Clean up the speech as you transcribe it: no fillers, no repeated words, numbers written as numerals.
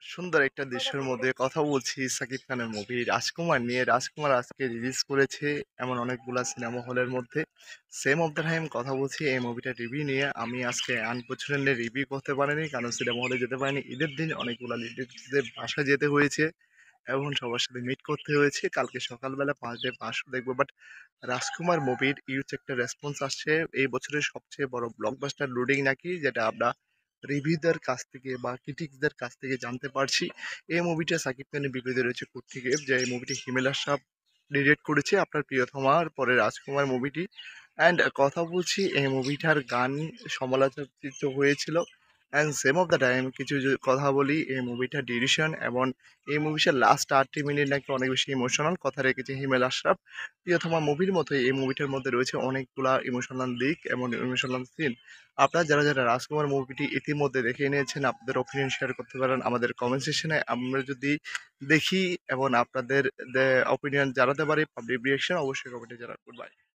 সুন্দর একটা দৃশ্যের মধ্যে কথা বলছি সাকিব খানের মুভি 'রাজকুমার' নিয়ে। 'রাজকুমার' আজকে রিলিজ করেছে এমন অনেকগুলা সিনেমা হলের মধ্যে। সেম অফ দ্য টাইম কথা বলছি এই মুভিটার রিভিউ নিয়ে। আমি আজকে আনফরচুনেটলি রিভিউ করতে পারিনি কারণ সিনেমা হলে যেতে পারিনি। ঈদের দিন অনেকগুলা রিলেটিভসদের বাসায় যেতে হয়েছে এবং সবার সাথে মিট করতে হয়েছে। কালকে সকালবেলা 5 ডে 5 শো দেখব। বাট 'রাজকুমার' মুভির হিউজ একটা রেসপন্স আসছে। এই বছরের সবচেয়ে বড় ব্লকবাস্টার লোডিং নাকি, যেটা আমরা রিভিউদের কাছ থেকে বা ক্রিটিকসদের কাছ থেকে জানতে পারছি। এই মুভিটা সাকিব খানের বিপরীতে রয়েছে 'কুট থেকে', যে এই মুভিটি হিমেল আশরাফ ডিরেক্ট করেছে, আপনার প্রিয়তমার পরে 'রাজকুমার' মুভিটি। অ্যান্ড কথা বলছি এই মুভিটার গান সমালোচিত হয়েছিল। And same of the time কিছু যদি কথা বলি এই মুভিটার ডিরেকশন এবং এই মুভিটার লাস্ট ৮টি মিনিট নাকি অনেক বেশি ইমোশনাল কথা রেখেছে হিমেল আশরাফ। প্রিয়তমা মুভির মতোই এই মুভিটার মধ্যে রয়েছে অনেকগুলা ইমোশনাল দিক এবং ইমোশনাল সিন। আপনারা যারা 'রাজকুমার' মুভিটি ইতিমধ্যে দেখে নিয়েছেন আপনাদের ওপিনিয়ন শেয়ার করতে পারেন আমাদের কমেন্ট সেকশনে। আমরা যদি দেখি এবং আপনাদের ওপিনিয়ন জানাতে পারি পাবলিক রিঅ্যাকশন অবশ্যই কমেন্টে জানান। Good bye.